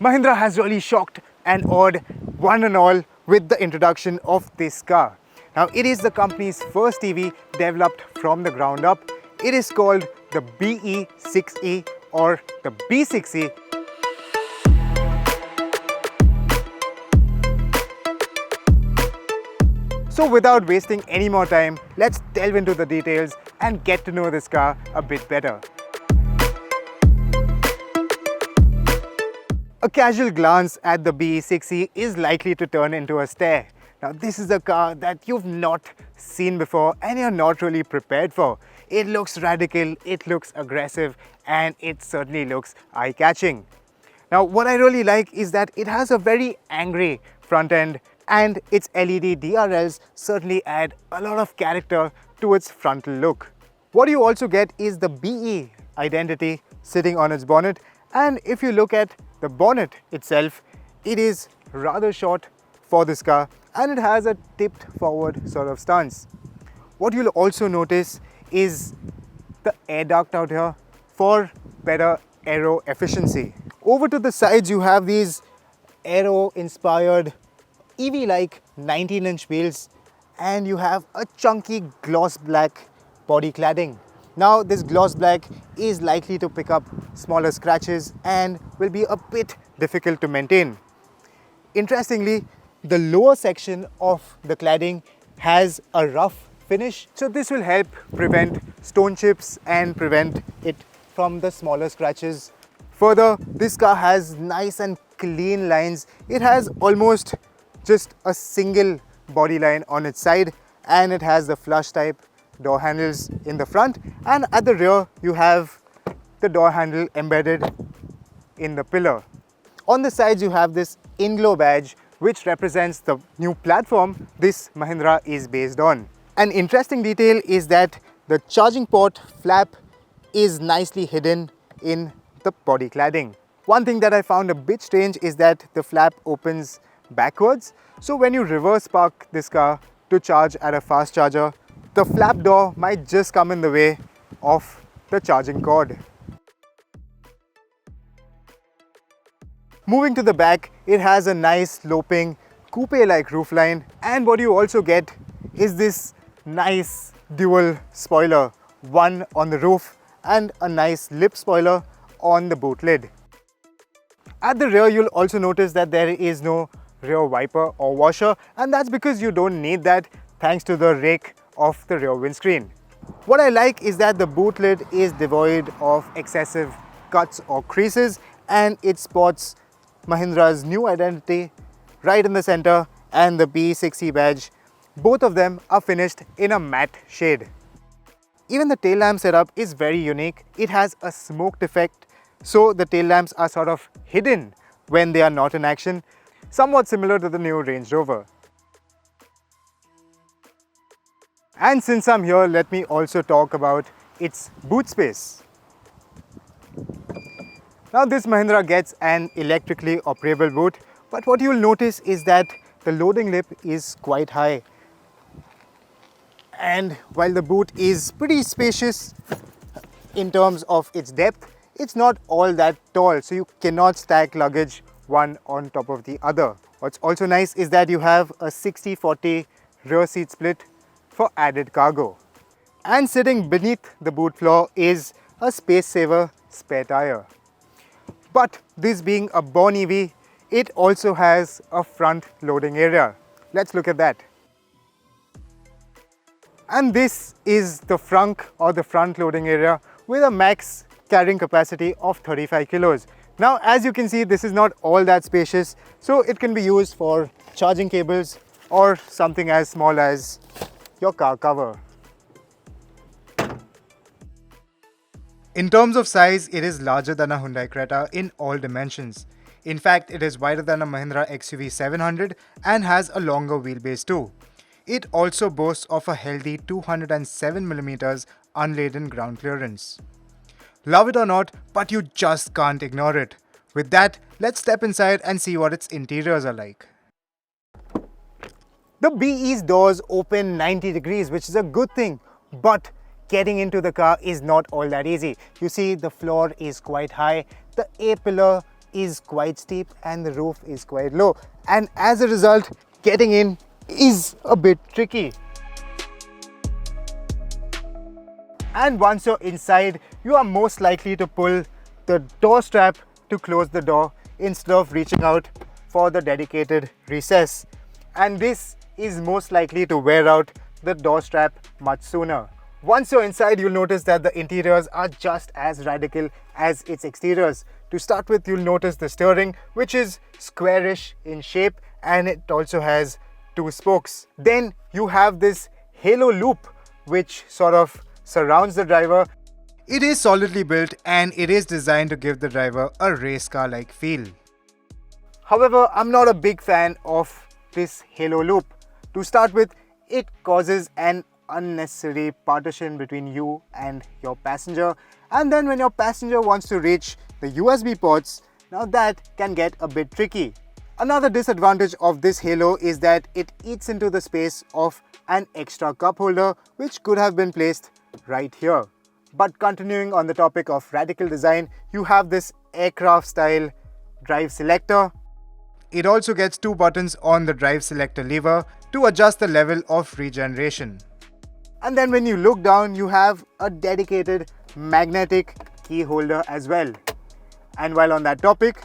Mahindra has really shocked and awed one and all with the introduction of this car. Now, it is the company's first EV developed from the ground up. It is called the BE6E or the B6E. So without wasting any more time, let's delve into the details and get to know this car a bit better. A casual glance at the BE6E is likely to turn into a stare. Now, this is a car that you've not seen before and you're not really prepared for. It looks radical, it looks aggressive, and it certainly looks eye-catching. Now, what I really like is that it has a very angry front end, and its LED DRLs certainly add a lot of character to its frontal look. What you also get is the BE identity sitting on its bonnet, and if you look at the bonnet itself, it is rather short for this car and it has a tipped forward sort of stance. What you'll also notice is the air duct out here for better aero efficiency. Over to the sides you have these aero inspired EV-like 19-inch wheels, and you have a chunky gloss black body cladding. Now, this gloss black is likely to pick up smaller scratches and will be a bit difficult to maintain. Interestingly, the lower section of the cladding has a rough finish, so this will help prevent stone chips and prevent it from the smaller scratches. Further, this car has nice and clean lines. It has almost just a single body line on its side, and it has the flush type door handles in the front, and at the rear you have the door handle embedded in the pillar. On the sides you have this INGLO badge which represents the new platform this Mahindra is based on. An interesting detail is that the charging port flap is nicely hidden in the body cladding. One thing that I found a bit strange is that the flap opens backwards, so when you reverse park this car to charge at a fast charger, the flap door might just come in the way of the charging cord. Moving to the back, it has a nice sloping coupe-like roofline, and what you also get is this nice dual spoiler, one on the roof and a nice lip spoiler on the boot lid. At the rear, you'll also notice that there is no rear wiper or washer, and that's because you don't need that thanks to the rake of the rear windscreen. What I like is that the boot lid is devoid of excessive cuts or creases, and it sports Mahindra's new identity right in the center and the BE6E badge. Both of them are finished in a matte shade. Even the tail lamp setup is very unique. It has a smoked effect, so the tail lamps are sort of hidden when they are not in action, somewhat similar to the new Range Rover. And since I'm here, let me also talk about its boot space. Now, this Mahindra gets an electrically operable boot, but what you'll notice is that the loading lip is quite high. And while the boot is pretty spacious in terms of its depth, it's not all that tall, so you cannot stack luggage one on top of the other. What's also nice is that you have a 60-40 rear seat split for added cargo. And sitting beneath the boot floor is a space saver spare tire. But this being a born EV, it also has a front loading area. Let's look at that. And this is the frunk or the front loading area with a max carrying capacity of 35 kilos. Now, as you can see, this is not all that spacious, so it can be used for charging cables or something as small as your car cover. In terms of size, it is larger than a Hyundai Creta in all dimensions. In fact, it is wider than a Mahindra XUV 700 and has a longer wheelbase too. It also boasts of a healthy 207mm unladen ground clearance. Love it or not, but you just can't ignore it. With that, let's step inside and see what its interiors are like. The BE's doors open 90 degrees, which is a good thing, but getting into the car is not all that easy. You see, the floor is quite high. The A-pillar is quite steep and the roof is quite low, and as a result getting in is a bit tricky. And once you're inside, you are most likely to pull the door strap to close the door instead of reaching out for the dedicated recess, and this is most likely to wear out the door strap much sooner. Once you're inside, you'll notice that the interiors are just as radical as its exteriors. To start with, you'll notice the steering, which is squarish in shape, and it also has 2 spokes. Then you have this halo loop which sort of surrounds the driver. It is solidly built and it is designed to give the driver a race car like feel. However, I'm not a big fan of this halo loop. To start with, it causes an unnecessary partition between you and your passenger, and then when your passenger wants to reach the USB ports, now that can get a bit tricky. Another disadvantage of this halo is that it eats into the space of an extra cup holder which could have been placed right here. But continuing on the topic of radical design, you have this aircraft style drive selector. It also gets 2 buttons on the drive selector lever to adjust the level of regeneration. And then when you look down, you have a dedicated magnetic key holder as well. And while on that topic,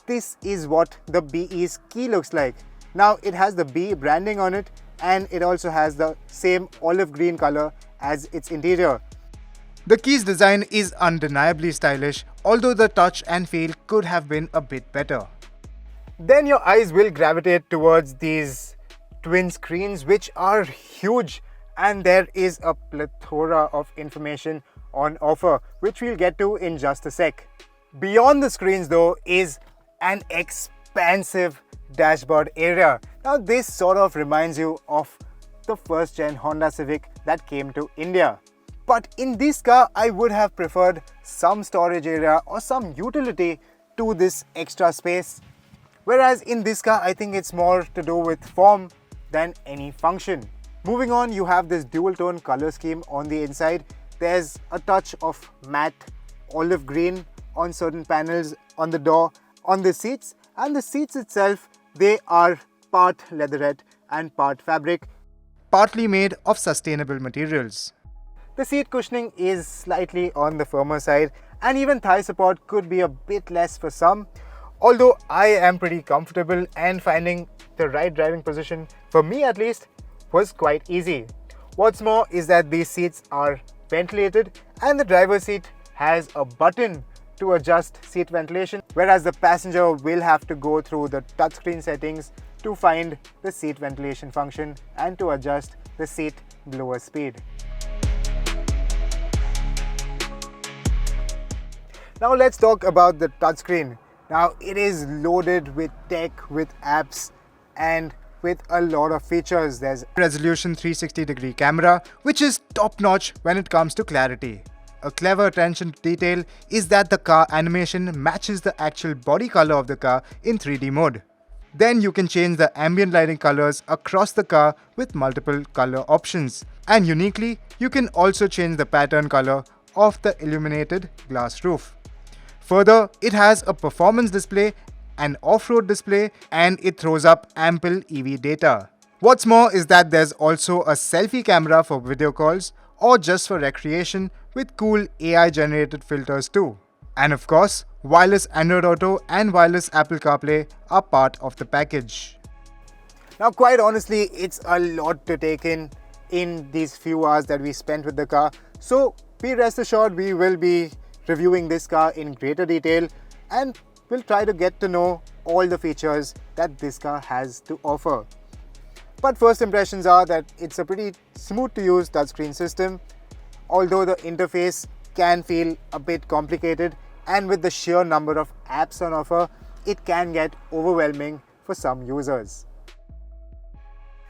this is what the BE's key looks like. Now it has the BE branding on it, and it also has the same olive green color as its interior. The key's design is undeniably stylish, although the touch and feel could have been a bit better. Then your eyes will gravitate towards these twin screens, which are huge, and there is a plethora of information on offer, which we'll get to in just a sec. Beyond the screens though is an expansive dashboard area. Now this sort of reminds you of the first gen Honda Civic that came to India. But in this car, I would have preferred some storage area or some utility to this extra space. Whereas in this car, I think it's more to do with form than any function. Moving on, you have this dual tone color scheme on the inside. There's a touch of matte olive green on certain panels, on the door, on the seats, and the seats itself, they are part leatherette and part fabric, partly made of sustainable materials. The seat cushioning is slightly on the firmer side, and even thigh support could be a bit less for some, although I am pretty comfortable, and finding the right driving position, for me at least, was quite easy. What's more is that these seats are ventilated, and the driver's seat has a button to adjust seat ventilation, whereas the passenger will have to go through the touchscreen settings to find the seat ventilation function and to adjust the seat blower speed. Now let's talk about the touchscreen. Now it is loaded with tech, with apps, and with a lot of features. There's resolution 360-degree camera, which is top-notch when it comes to clarity. A clever attention to detail is that the car animation matches the actual body color of the car in 3D mode. Then you can change the ambient lighting colors across the car with multiple color options. And uniquely, you can also change the pattern color of the illuminated glass roof. Further, it has a performance display, an off-road display, and it throws up ample EV data. What's more is that there's also a selfie camera for video calls or just for recreation with cool AI-generated filters too. And of course, wireless Android Auto and wireless Apple CarPlay are part of the package. Now quite honestly, it's a lot to take in these few hours that we spent with the car. So be rest assured, we will be reviewing this car in greater detail, and we'll try to get to know all the features that this car has to offer. But first impressions are that it's a pretty smooth to use touchscreen system, although the interface can feel a bit complicated, and with the sheer number of apps on offer, it can get overwhelming for some users.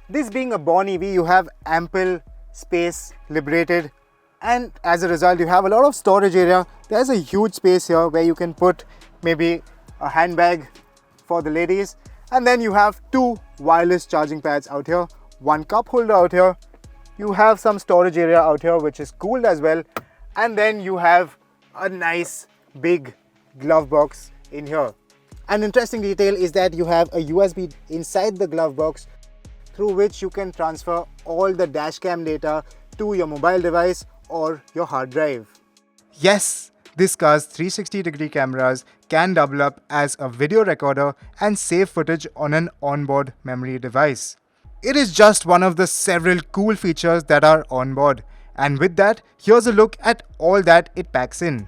This being a born EV, you have ample space liberated, and as a result you have a lot of storage area. There's a huge space here where you can put maybe a handbag for the ladies, and then you have 2 wireless charging pads out here, 1 cup holder out here, you have some storage area out here which is cooled as well, and then you have a nice big glove box in here. An interesting detail is that you have a USB inside the glove box through which you can transfer all the dashcam data to your mobile device or your hard drive. Yes, this car's 360-degree cameras can double up as a video recorder and save footage on an onboard memory device. It is just one of the several cool features that are on board. And with that, here's a look at all that it packs in.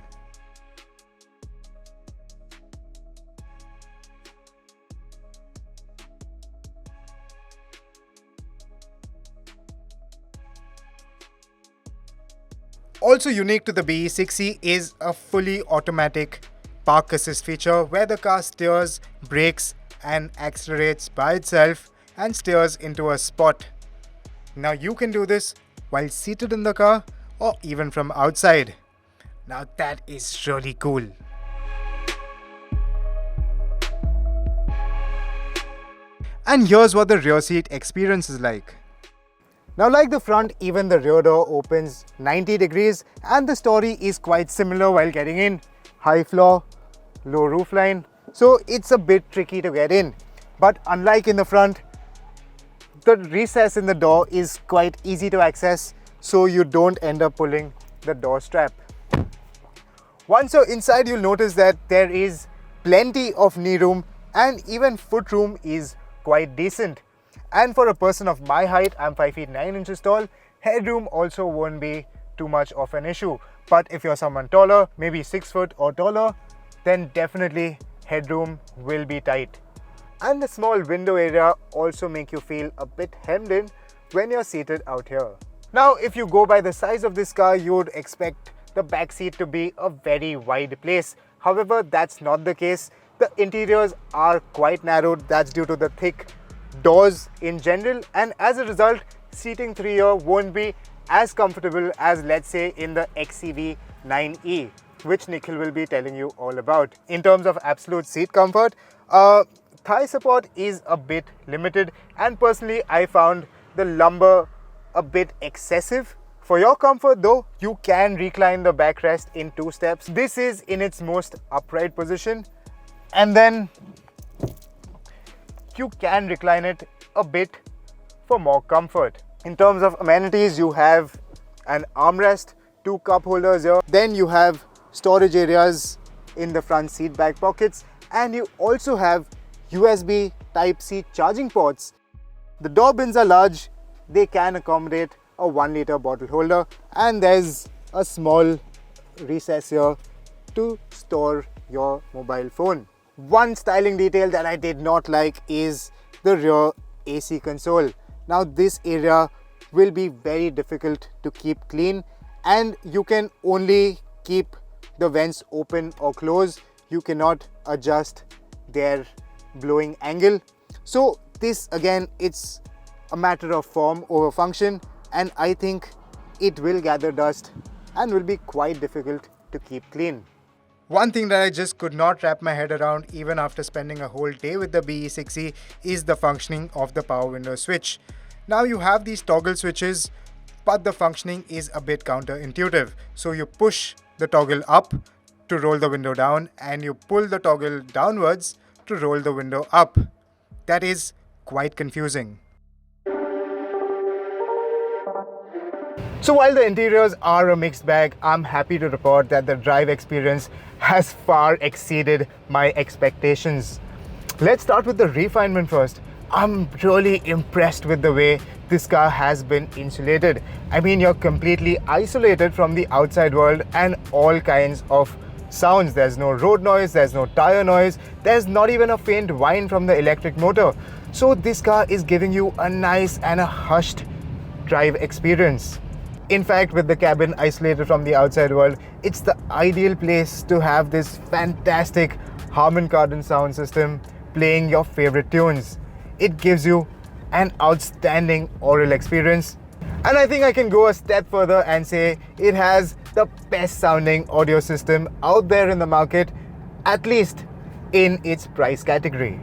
Also unique to the BE6E is a fully automatic park assist feature where the car steers, brakes and accelerates by itself and steers into a spot. Now you can do this while seated in the car or even from outside. Now that is really cool. And here's what the rear seat experience is like. Now like the front, even the rear door opens 90 degrees and the story is quite similar while getting in. High floor, low roofline, so it's a bit tricky to get in. But unlike in the front, the recess in the door is quite easy to access, so you don't end up pulling the door strap. Once you're inside, you'll notice that there is plenty of knee room and even foot room is quite decent. And for a person of my height, I'm 5 feet 9 inches tall, headroom also won't be too much of an issue. But if you're someone taller, maybe 6 foot or taller, then definitely headroom will be tight. And the small window area also make you feel a bit hemmed in when you're seated out here. Now, if you go by the size of this car, you would expect the back seat to be a very wide place. However, that's not the case. The interiors are quite narrowed. That's due to the thick doors in general, and as a result, seating 3 here won't be as comfortable as, let's say, in the XCV 9e, which Nikhil will be telling you all about. In terms of absolute seat comfort, thigh support is a bit limited, and personally I found the lumbar a bit excessive. For your comfort though, you can recline the backrest in 2 steps. This is in its most upright position, and then you can recline it a bit for more comfort. In terms of amenities, you have an armrest, 2 cup holders here, then you have storage areas in the front seat back pockets, and you also have USB Type-C charging ports. The door bins are large, they can accommodate a 1 liter bottle holder, and there's a small recess here to store your mobile phone. One styling detail that I did not like is the rear AC console. Now this area will be very difficult to keep clean, and you can only keep the vents open or closed. You cannot adjust their blowing angle. So this again, it's a matter of form over function, and I think it will gather dust and will be quite difficult to keep clean. One thing that I just could not wrap my head around even after spending a whole day with the BE6E is the functioning of the power window switch. Now you have these toggle switches, but the functioning is a bit counterintuitive. So you push the toggle up to roll the window down, and you pull the toggle downwards to roll the window up. That is quite confusing. So while the interiors are a mixed bag, I'm happy to report that the drive experience has far exceeded my expectations. Let's start with the refinement first. I'm really impressed with the way this car has been insulated. I mean, you're completely isolated from the outside world and all kinds of sounds. There's no road noise, there's no tire noise, there's not even a faint whine from the electric motor. So this car is giving you a nice and a hushed drive experience. In fact, with the cabin isolated from the outside world, it's the ideal place to have this fantastic Harman Kardon sound system playing your favorite tunes. It gives you an outstanding aural experience. And I think I can go a step further and say it has the best sounding audio system out there in the market, at least in its price category.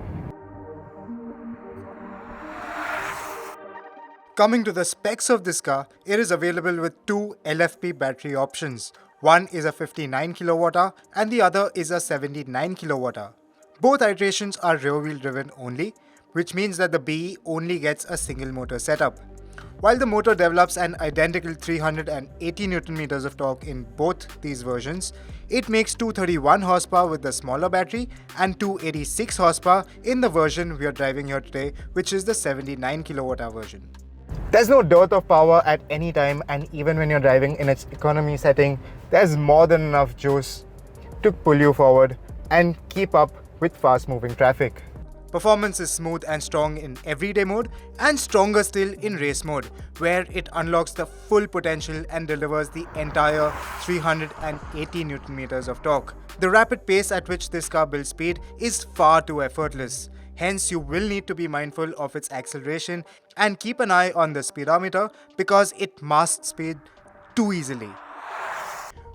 Coming to the specs of this car, it is available with 2 LFP battery options. One is a 59 kWh and the other is a 79 kWh. Both iterations are rear-wheel driven only, which means that the BE only gets a single motor setup. While the motor develops an identical 380 Nm of torque in both these versions, it makes 231 horsepower with the smaller battery and 286 horsepower in the version we are driving here today, which is the 79 kWh version. There's no dearth of power at any time, and even when you're driving in its economy setting, there's more than enough juice to pull you forward and keep up with fast-moving traffic. Performance is smooth and strong in everyday mode and stronger still in race mode, where it unlocks the full potential and delivers the entire 380 Nm of torque. The rapid pace at which this car builds speed is far too effortless. Hence, you will need to be mindful of its acceleration and keep an eye on the speedometer because it masks speed too easily.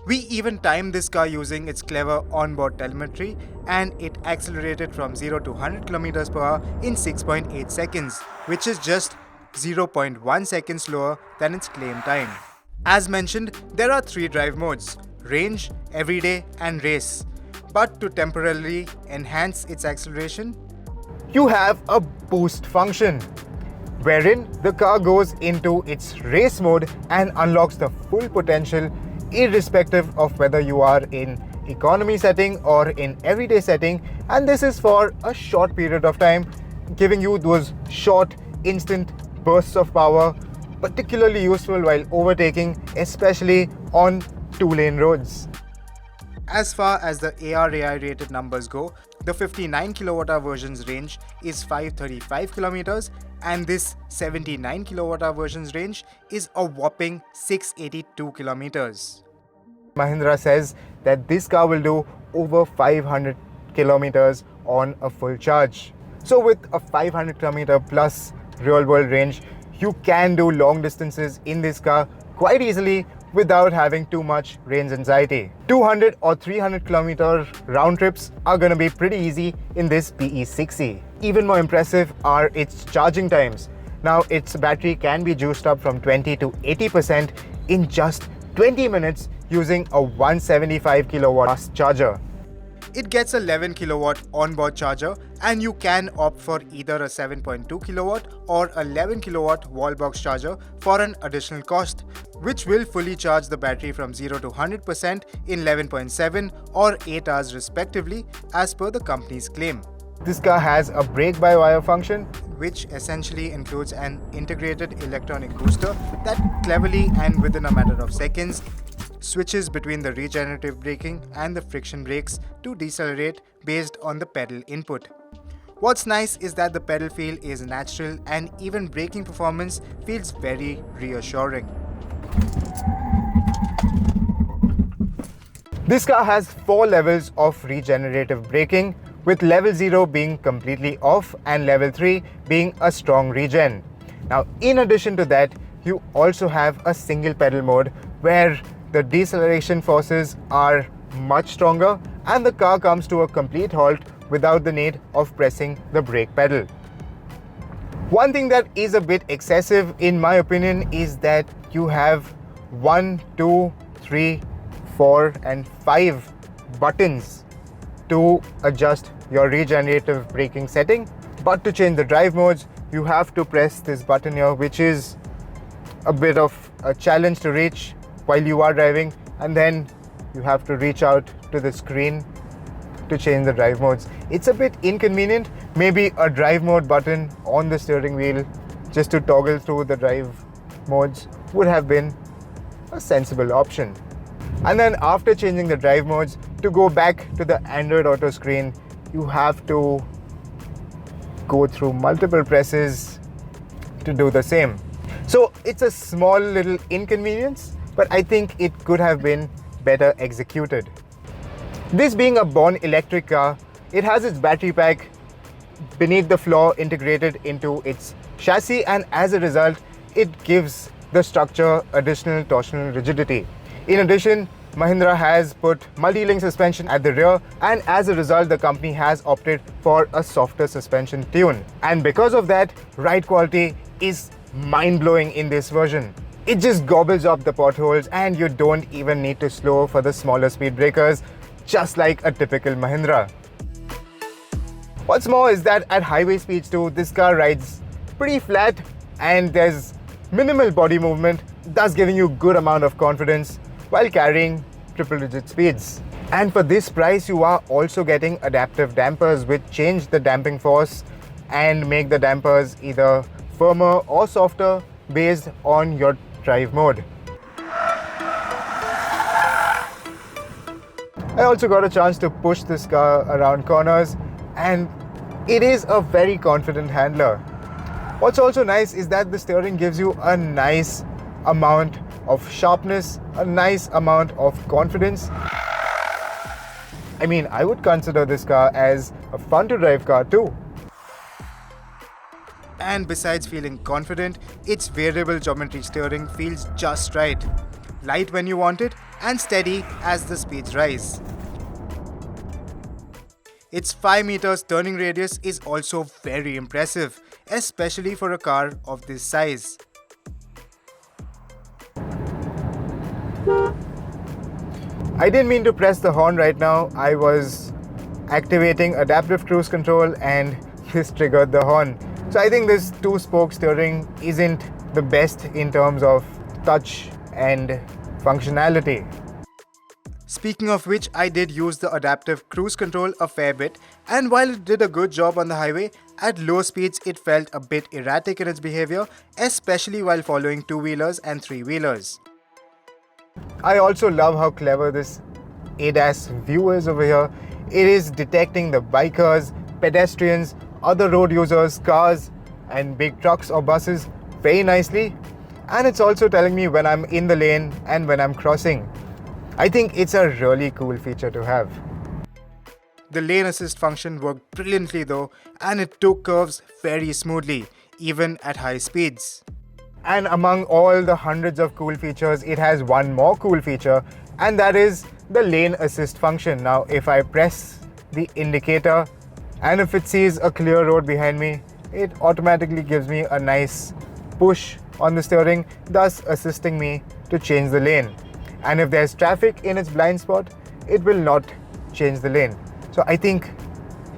We even timed this car using its clever onboard telemetry, and it accelerated from 0 to 100 km per hour in 6.8 seconds, which is just 0.1 seconds slower than its claim time. As mentioned, there are 3 drive modes: range, everyday and race. But to temporarily enhance its acceleration, you have a boost function, wherein the car goes into its race mode and unlocks the full potential irrespective of whether you are in economy setting or in everyday setting, and this is for a short period of time, giving you those short instant bursts of power, particularly useful while overtaking, especially on 2-lane roads. As far as the ARAI rated numbers go, the 59 kWh version's range is 535 km and this 79 kWh version's range is a whopping 682 km. Mahindra says that this car will do over 500 km on a full charge. So with a 500 km plus real world range, you can do long distances in this car quite easily without having too much range anxiety. 200 or 300 km round trips are going to be pretty easy in this BE6e. Even more impressive are its charging times. Now, its battery can be juiced up from 20 to 80% in just 20 minutes using a 175 kilowatt fast charger. It gets 11 kilowatt onboard charger, and you can opt for either a 7.2 kilowatt or 11 kilowatt wall box charger for an additional cost, which will fully charge the battery from 0 to 100% in 11.7 or 8 hours respectively, as per the company's claim. This car has a brake-by-wire function, which essentially includes an integrated electronic booster that cleverly and within a matter of seconds switches between the regenerative braking and the friction brakes to decelerate based on the pedal input. What's nice is that the pedal feel is natural and even braking performance feels very reassuring. This car has 4 levels of regenerative braking, with level 0 being completely off and level 3 being a strong regen. Now, in addition to that, you also have a single pedal mode where the deceleration forces are much stronger and the car comes to a complete halt without the need of pressing the brake pedal. One thing that is a bit excessive in my opinion is that you have 1, 2, 3, 4 and 5 buttons to adjust your regenerative braking setting, but to change the drive modes you have to press this button here, which is a bit of a challenge to reach while you are driving, and then you have to reach out to the screen to change the drive modes. It's a bit inconvenient. Maybe a drive mode button on the steering wheel just to toggle through the drive modes would have been a sensible option. And then after changing the drive modes, to go back to the Android Auto screen, you have to go through multiple presses to do the same. So it's a small little inconvenience, but I think it could have been better executed. This being a born electric car, it has its battery pack beneath the floor integrated into its chassis, and as a result, it gives the structure additional torsional rigidity. In addition, Mahindra has put multi-link suspension at the rear, and as a result, the company has opted for a softer suspension tune. And because of that, ride quality is mind-blowing in this version. It just gobbles up the potholes and you don't even need to slow for the smaller speed breakers, just like a typical Mahindra. What's more is that at highway speeds too, this car rides pretty flat and there's minimal body movement, thus giving you good amount of confidence while carrying triple digit speeds. And for this price, you are also getting adaptive dampers which change the damping force and make the dampers either firmer or softer based on your drive mode. I also got a chance to push this car around corners and it is a very confident handler. What's also nice is that the steering gives you a nice amount of sharpness, a nice amount of confidence. I mean, I would consider this car as a fun to drive car too. And besides feeling confident, its variable geometry steering feels just right. Light when you want it and steady as the speeds rise. Its 5 meters turning radius is also very impressive, especially for a car of this size. I didn't mean to press the horn right now. I was activating adaptive cruise control and this triggered the horn. So I think this 2-spoke steering isn't the best in terms of touch and functionality. Speaking of which, I did use the adaptive cruise control a fair bit, and while it did a good job on the highway, at low speeds it felt a bit erratic in its behavior, especially while following 2-wheelers and 3-wheelers. I also love how clever this ADAS view is over here. It is detecting the bikers, pedestrians, other road users, cars and big trucks or buses very nicely, and it's also telling me when I'm in the lane and when I'm crossing. I think it's a really cool feature to have. The lane assist function worked brilliantly though, and it took curves very smoothly, even at high speeds. And among all the hundreds of cool features, it has one more cool feature, and that is the lane assist function. Now, if I press the indicator and if it sees a clear road behind me, it automatically gives me a nice push on the steering, thus assisting me to change the lane. And if there's traffic in its blind spot, it will not change the lane. So I think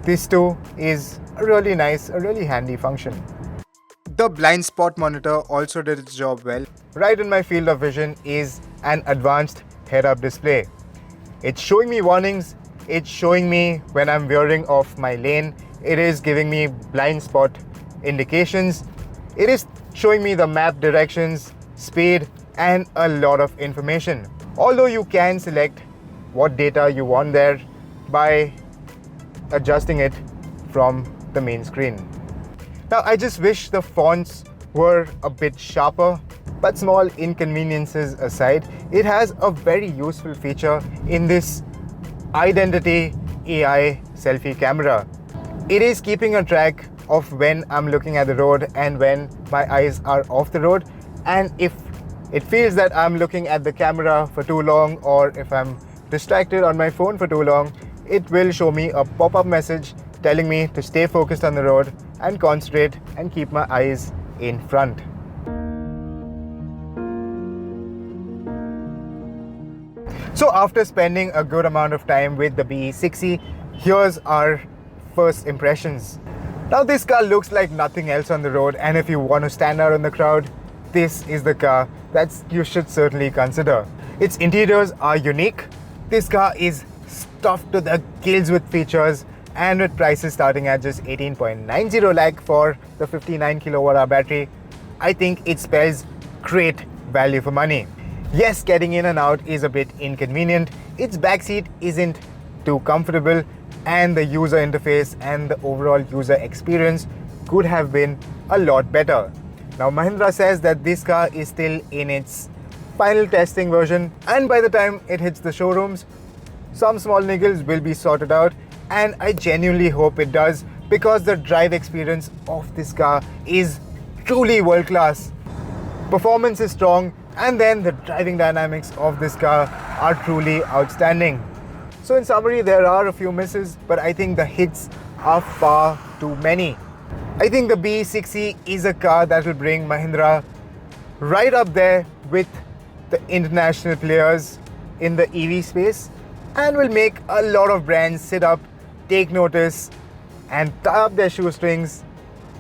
this too is a really nice, a really handy function. The blind spot monitor also did its job well. Right in my field of vision is an advanced head-up display. It's showing me warnings, it's showing me when I'm veering off my lane, it is giving me blind spot indications, it is showing me the map directions, speed and a lot of information. Although you can select what data you want there by adjusting it from the main screen. Now I just wish the fonts were a bit sharper, but small inconveniences aside, it has a very useful feature in this Identity AI selfie camera. It is keeping a track of when I'm looking at the road and when my eyes are off the road, and if it feels that I'm looking at the camera for too long or if I'm distracted on my phone for too long, it will show me a pop-up message telling me to stay focused on the road and concentrate and keep my eyes in front. So after spending a good amount of time with the BE6e, here's our first impressions. Now this car looks like nothing else on the road, and if you want to stand out in the crowd, this is the car that you should certainly consider. Its interiors are unique. This car is stuffed to the gills with features, and with prices starting at just 18.90 lakh for the 59 kWh battery, I think it spells great value for money. Yes, getting in and out is a bit inconvenient. Its backseat isn't too comfortable, and the user interface and the overall user experience could have been a lot better. Now Mahindra says that this car is still in its final testing version, and by the time it hits the showrooms, some small niggles will be sorted out, and I genuinely hope it does, because the drive experience of this car is truly world class. Performance is strong, and then the driving dynamics of this car are truly outstanding. So in summary, there are a few misses, but I think the hits are far too many. I think the BE6e is a car that will bring Mahindra right up there with the international players in the EV space and will make a lot of brands sit up, take notice, and tie up their shoestrings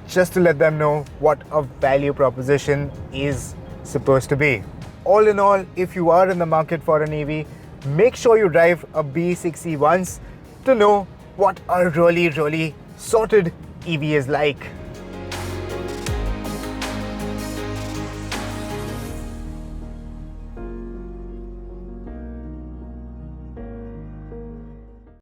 just to let them know what a value proposition is supposed to be. All in all, if you are in the market for an EV, make sure you drive a BE6e once to know what a really sorted EV is like.